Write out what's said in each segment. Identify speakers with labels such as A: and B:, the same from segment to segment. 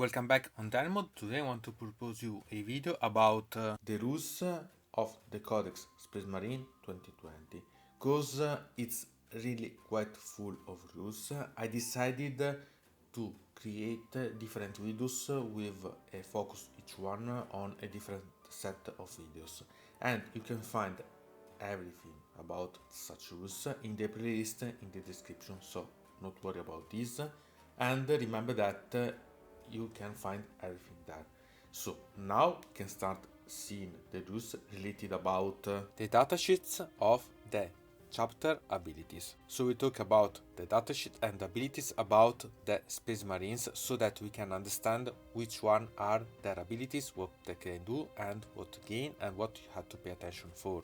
A: Welcome back on Dynamod. Today I want to propose you a video about the rules of the Codex Space Marine 2020 because it's really quite full of rules. I decided to create different videos with a focus each one on a different set of videos, and you can find everything about such rules in the playlist in the description, so not worry about this. And remember that you can find everything there. So now you can start seeing the rules related about the datasheets of the chapter abilities. So we talk about the datasheet and abilities about the Space Marines so that we can understand which one are their abilities, what they can do and what to gain and what you have to pay attention for.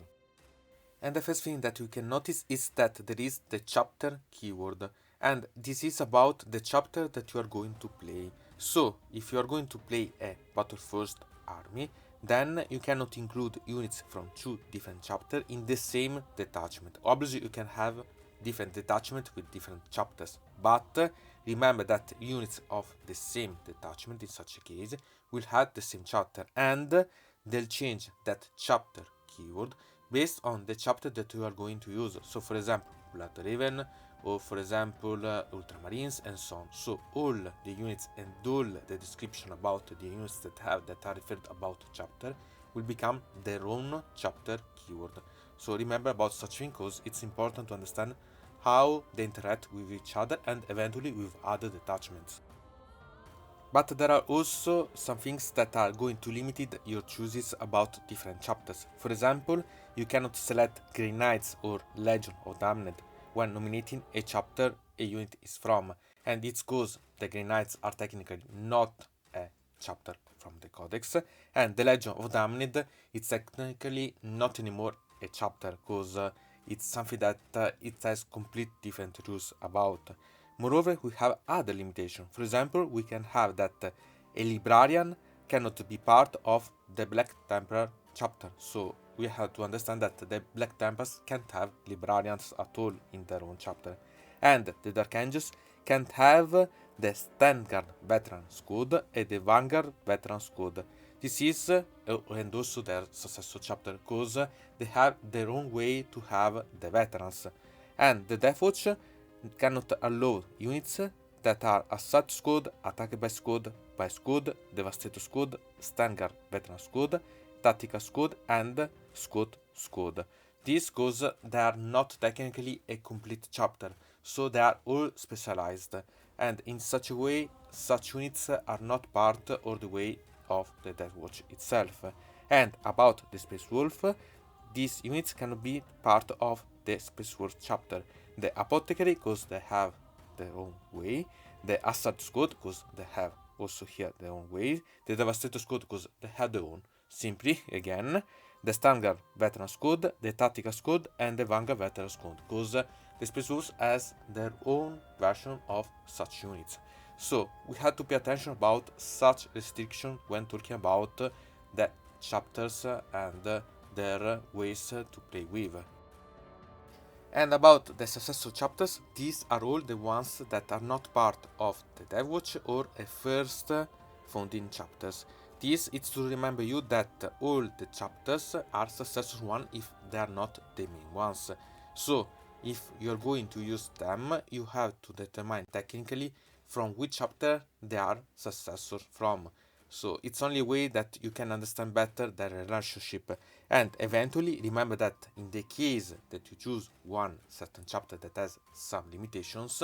A: And the first thing that you can notice is that there is the chapter keyword, and this is about the chapter that you are going to play. So if you are going to play a battle first army, then you cannot include units from two different chapters in the same detachment. Obviously you can have different detachment with different chapters, but remember that units of the same detachment in such a case will have the same chapter, and they'll change that chapter keyword based on the chapter that you are going to use. So for example Blood Raven, or for example Ultramarines, and so on. So all the units and all the description about the units that are referred about chapter will become their own chapter keyword. So remember about such thing because it's important to understand how they interact with each other and eventually with other detachments. But there are also some things that are going to limit your choices about different chapters. For example, you cannot select Grey Knights or Legion of Damned when nominating a chapter a unit is from, and it's because the Grey Knights are technically not a chapter from the Codex, and the Legion of Damned is technically not anymore a chapter because it's something that it has complete different rules about. Moreover, we have other limitations. For example, we can have that a librarian cannot be part of the Black Templar chapter. So we have to understand that the Black Templars can't have librarians at all in their own chapter. And the Dark Angels can't have the Standard Veteran Squad and the Vanguard Veteran Squad. This is, and also their Successor Chapter, because they have their own way to have the veterans. And the Death Watch cannot allow units that are Assault Squad, Attack by Squad, Devastator Squad, Standard Veteran Squad, Tactical Squad, and Squad. This because they are not technically a complete chapter, so they are all specialized, and in such a way, such units are not part all the way of the Death Watch itself. And about the Space Wolf, these units cannot be part of the Space Wolf chapter. The Apothecary, because they have their own way. The Assault Squad, because they have also here their own way. The Devastator Squad, because they have their own. Simply, again, the Standard Veteran Squad, the Tactical Squad, and the Vanguard Veteran Squad, because the Space Wolves has their own version of such units. So we have to pay attention about such restriction when talking about the chapters and their ways to play with. And about the Successor Chapters, these are all the ones that are not part of the Death Watch or a first founding chapters. This is to remember you that all the chapters are Successor one if they are not the main ones. So if you are going to use them, you have to determine technically from which chapter they are successor from. So it's only a way that you can understand better the relationship. And eventually remember that in the case that you choose one certain chapter that has some limitations,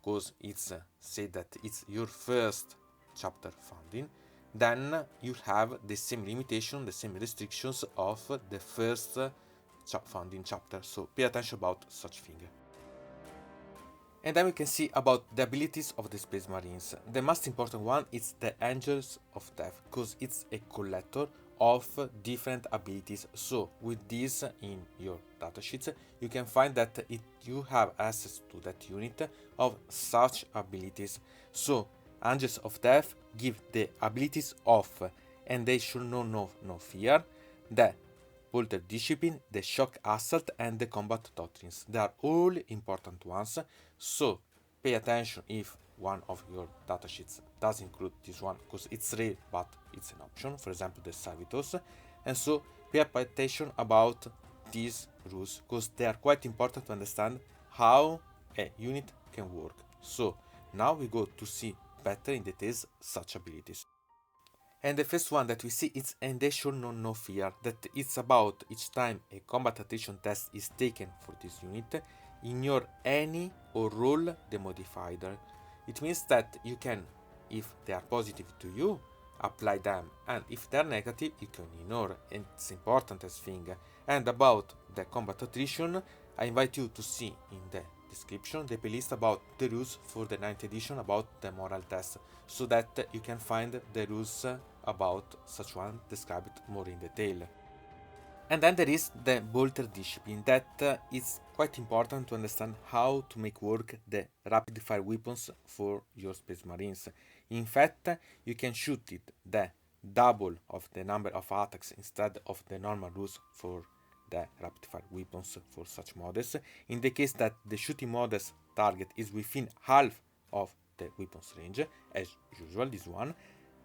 A: because it's said that it's your first chapter founding, then you have the same limitation, the same restrictions of the first founding chapter. So pay attention about such thing. And then we can see about the abilities of the Space Marines. The most important one is the Angels of Death, because it's a collector of different abilities. So with this in your datasheets, you can find that you have access to that unit of such abilities. So Angels of Death give the abilities of, and they should know no fear, the Polter Discipline, the Shock Assault, and the Combat Doctrines. They are all important ones, so pay attention if one of your datasheets does include this one because it's rare but it's an option, for example the Servitors, and so pay attention about these rules because they are quite important to understand how a unit can work. So now we go to see better in details such abilities. And the first one that we see is Endangered No Fear, that it's about each time a combat attrition test is taken for this unit, ignore any or roll the modifier. It means that you can, if they are positive to you, apply them, and if they are negative, you can ignore. And it's important as thing. And about the combat attrition, I invite you to see in the description the playlist about the rules for the 9th edition about the moral test, so that you can find the rules about such one described more in detail. And then there is the bolter discipline that is quite important to understand how to make work the rapid fire weapons for your Space Marines. In fact, you can shoot it the double of the number of attacks instead of the normal rules for the rapid fire weapons for such models, in the case that the shooting model's target is within half of the weapon's range, as usual this one,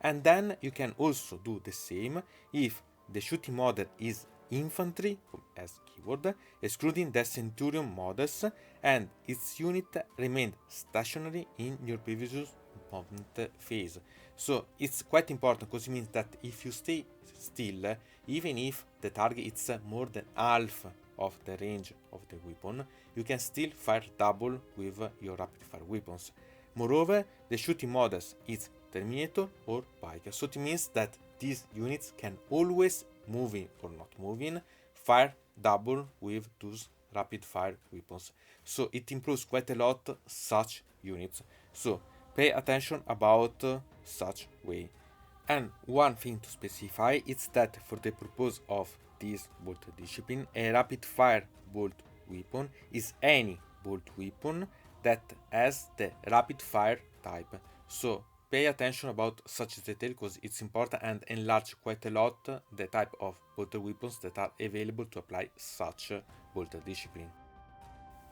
A: and then you can also do the same if the shooting model is infantry as keyword, excluding the centurion models, and its unit remained stationary in your previous movement phase. So it's quite important because it means that if you stay still, even if the target is more than half of the range of the weapon, you can still fire double with your rapid fire weapons. Moreover, the shooting models is Terminator or Pike, so it means that these units can always, moving or not moving, fire double with those rapid fire weapons. So it improves quite a lot such units. So pay attention about such way. And one thing to specify is that for the purpose of this bolt discipline, a rapid fire bolt weapon is any bolt weapon that has the rapid fire type. So pay attention about such detail because it's important and enlarge quite a lot the type of bolter weapons that are available to apply such bolter discipline.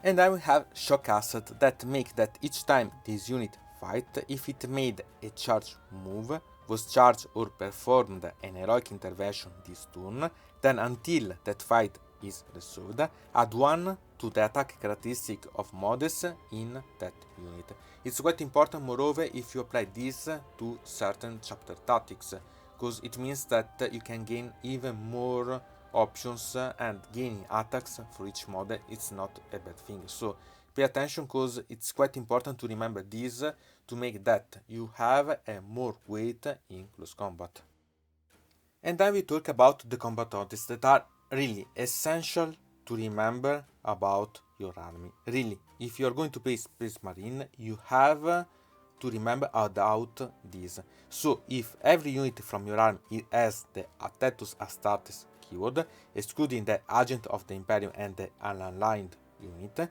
A: And I will have shock asset that make that each time this unit fight, if it made a charge move, was charged or performed an heroic intervention this turn, then until that fight is resolved, add 1 to the attack characteristic of models in that unit. It's quite important, moreover, if you apply this to certain chapter tactics, because it means that you can gain even more options, and gaining attacks for each model it's not a bad thing. So pay attention because it's quite important to remember this to make that you have a more weight in close combat. And then we talk about the combat objects that are really essential to remember about your army. Really, if you are going to play Space Marine, you have to remember about this. So if every unit from your army has the Attetus Astartes keyword, excluding the Agent of the Imperium and the Unaligned unit,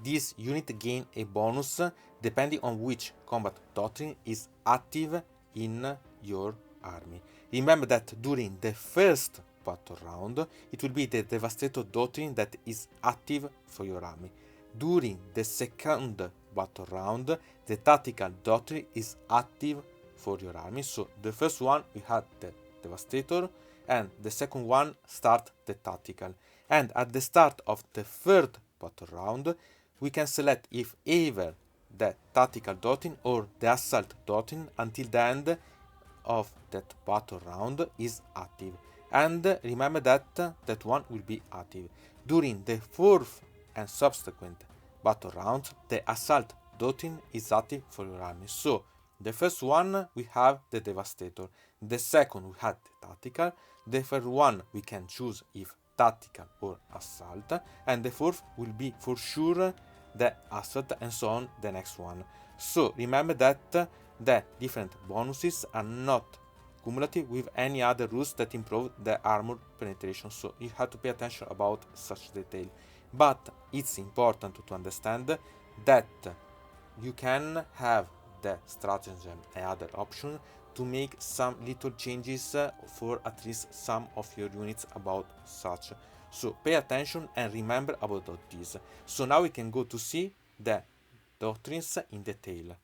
A: this unit gain a bonus depending on which combat doctrine is active in your army. Remember that during the first battle round, it will be the Devastator doctrine that is active for your army. During the second battle round, the Tactical doctrine is active for your army. So the first one we had the Devastator, and the second one start the Tactical. And at the start of the third battle round, we can select if either the Tactical doctrine or the Assault doctrine until the end of that battle round is active. And remember that that one will be active. During the fourth and subsequent battle rounds, the Assault doctrine is active for your army. So the first one we have the Devastator, the second we had the Tactical, the third one we can choose if Tactical or Assault, and the fourth will be for sure the Assault, and so on the next one. So remember that the different bonuses are not cumulative with any other rules that improve the armor penetration, so you have to pay attention about such detail. But it's important to understand that you can have the stratagem and other option to make some little changes for at least some of your units about such. So pay attention and remember about this. So now we can go to see the doctrines in detail.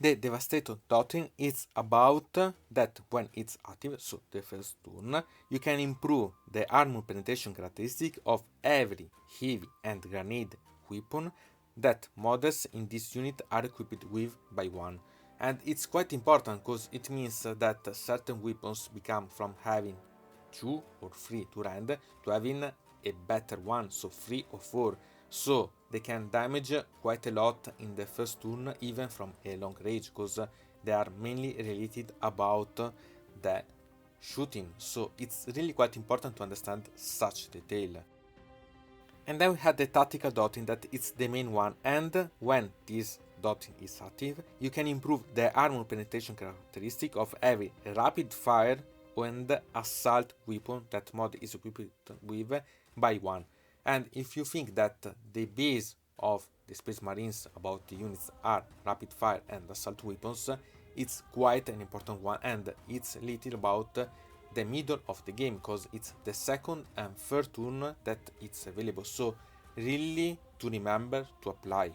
A: The Devastator Doctrine is about that when it's active, so the first turn, you can improve the armor penetration characteristic of every heavy and grenade weapon that models in this unit are equipped with by one. And it's quite important because it means that certain weapons become from having 2 or 3 to rend to having a better one, so 3 or 4. So they can damage quite a lot in the first turn, even from a long range, because they are mainly related about the shooting. So it's really quite important to understand such detail. And then we had the tactical doctrine that it's the main one, and when this doctrine is active, you can improve the armor penetration characteristic of every rapid fire and assault weapon that mod is equipped with by one. And if you think that the base of the Space Marines about the units are rapid fire and assault weapons, it's quite an important one, and it's little about the middle of the game because it's the second and third turn that it's available, so really to remember to apply.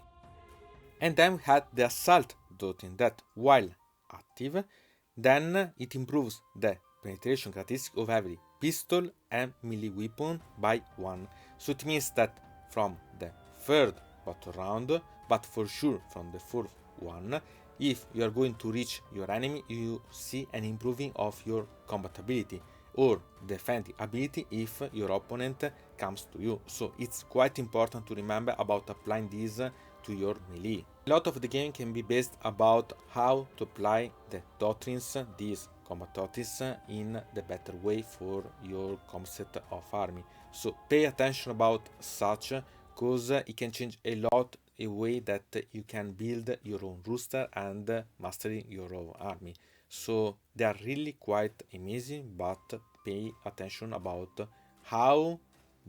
A: And then we had the assault doctrine that while active, then it improves the penetration characteristic of every pistol and melee weapon by one. So it means that from the third battle round, but for sure from the fourth one, if you are going to reach your enemy, you see an improving of your combat ability or defending ability if your opponent comes to you. So it's quite important to remember about applying this to your melee. A lot of the game can be based about how to apply the doctrines, these combat doctrines, in the better way for your combat set of army. So pay attention about such, because it can change a lot a way that you can build your own rooster and mastering your own army. So they are really quite amazing, but pay attention about how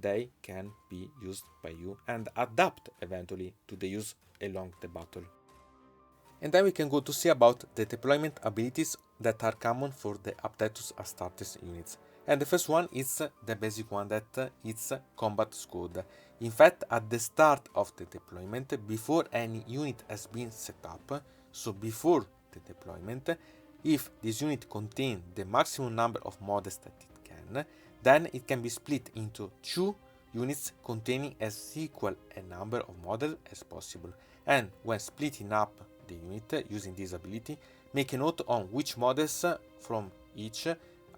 A: they can be used by you and adapt eventually to the use along the battle. And then we can go to see about the deployment abilities that are common for the Abilites Astartes units. And the first one is the basic one, that it's combat squad. In fact, at the start of the deployment, before any unit has been set up, so before the deployment, if this unit contains the maximum number of models that it can, then it can be split into 2 units containing as equal a number of models as possible. And when splitting up the unit using this ability, make a note on which models from each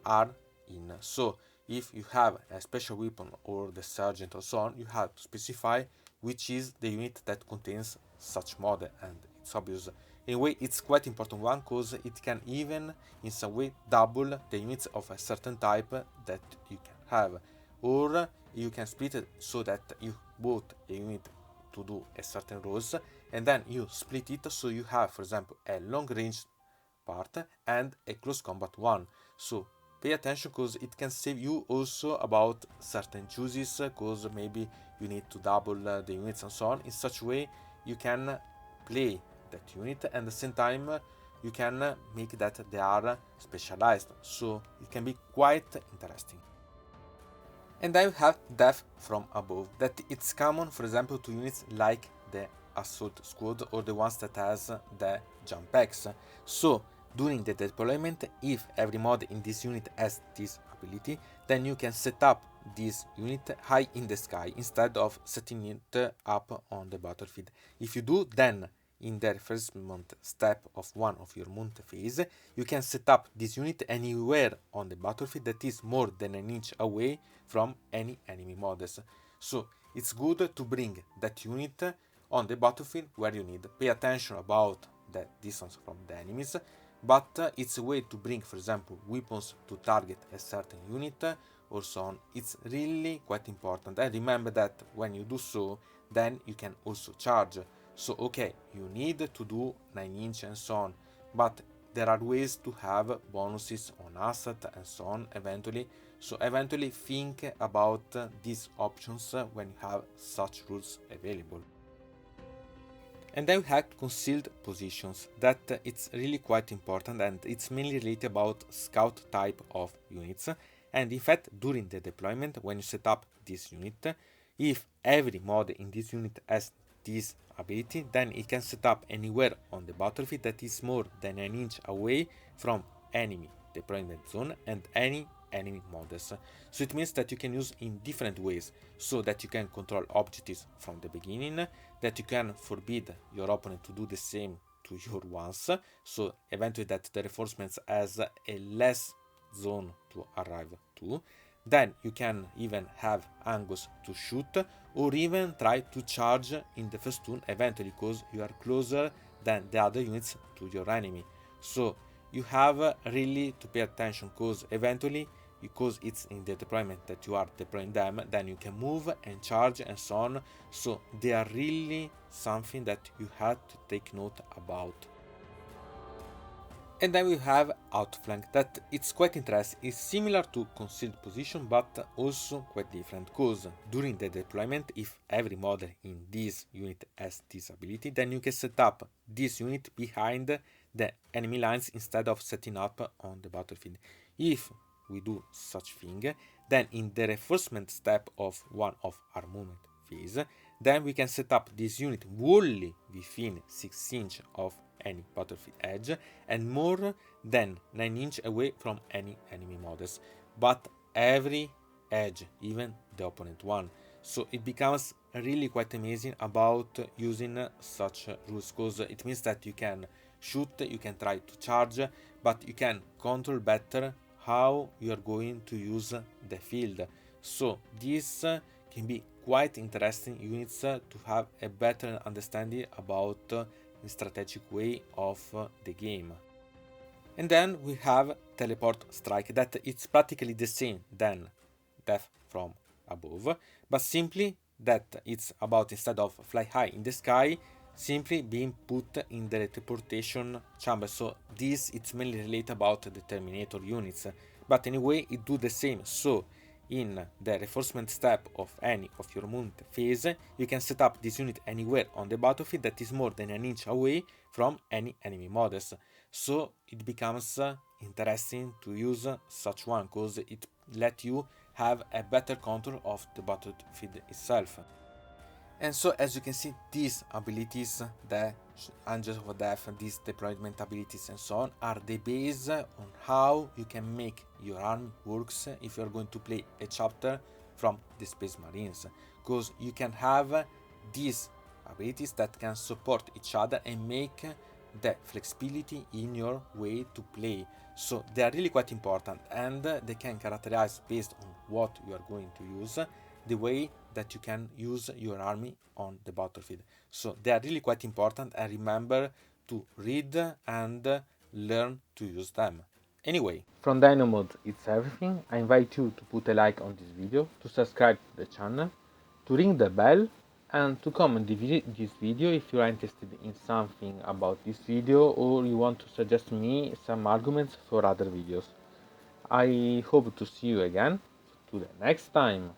A: are in. So if you have a special weapon or the sergeant or so on, you have to specify which is the unit that contains such model, and it's obvious. In a way, it's quite important one, because it can even in some way double the units of a certain type that you can have, or you can split it so that you bought a unit to do a certain roles and then you split it, so you have, for example, a long range part and a close combat one. So pay attention, because it can save you also about certain choices, because maybe you need to double the units and so on. In such way you can play that unit and at the same time you can make that they are specialized, so it can be quite interesting. And then you have death from above, that it's common, for example, to units like the assault squad or the ones that has the jump packs. So during the deployment, if every mod in this unit has this ability, then you can set up this unit high in the sky instead of setting it up on the battlefield. If you do, then in the first step of one of your mount phase, you can set up this unit anywhere on the battlefield that is more than an inch away from any enemy models. So it's good to bring that unit on the battlefield where you need. Pay attention about the distance from the enemies, but it's a way to bring, for example, weapons to target a certain unit or so on. It's really quite important, and remember that when you do so, then you can also charge. So okay, you need to do 9-inch and so on, but there are ways to have bonuses on asset and so on eventually. So eventually think about these options when you have such rules available. And then we have concealed positions, that it's really quite important, and it's mainly related about scout type of units. And in fact, during the deployment, when you set up this unit, if every mod in this unit has this ability, then it can set up anywhere on the battlefield that is more than an inch away from enemy deployment zone and any enemy models. So it means that you can use in different ways, so that you can control objectives from the beginning, that you can forbid your opponent to do the same to your ones, so eventually that the reinforcements has a less zone to arrive to. Then you can even have angles to shoot, or even try to charge in the first turn eventually, because you are closer than the other units to your enemy. So you have really to pay attention, because eventually, because it's in the deployment that you are deploying them, then you can move and charge and so on. So they are really something that you have to take note about. And then we have Outflank, that it's quite interesting. It's similar to concealed position, but also quite different, because during the deployment, if every model in this unit has this ability, then you can set up this unit behind the enemy lines instead of setting up on the battlefield. If we do such thing, then in the reinforcement step of one of our movement phase, then we can set up this unit wholly within 6 inches of any battlefield edge and more than 9 inches away from any enemy models, but every edge, even the opponent one. So it becomes really quite amazing about using such rules, because it means that you can shoot, you can try to charge, but you can control better how you are going to use the field. So this can be quite interesting units to have a better understanding about the strategic way of the game. And then we have Teleport Strike, that it's practically the same than Death from Above, but simply that it's about, instead of fly high in the sky, simply being put in the teleportation chamber. So this it's mainly related about the Terminator units, but anyway it do the same. So in the reinforcement step of any of your movement phase, you can set up this unit anywhere on the battlefield that is more than an inch away from any enemy models. So it becomes interesting to use such one, because it let you have a better control of the battlefield itself. And so, as you can see, these abilities, the Angels of Death, these deployment abilities and so on, are the base on how you can make your army works if you're going to play a chapter from the Space Marines. Because you can have these abilities that can support each other and make the flexibility in your way to play. So they are really quite important, and they can characterize, based on what you are going to use, the way that you can use your army on the battlefield. So they are really quite important, and remember to read and learn to use them. Anyway, from Dino Mode it's everything. I invite you to put a like on this video, to subscribe to the channel, to ring the bell, and to comment this video if you are interested in something about this video, or you want to suggest me some arguments for other videos. I hope to see you again to the next time.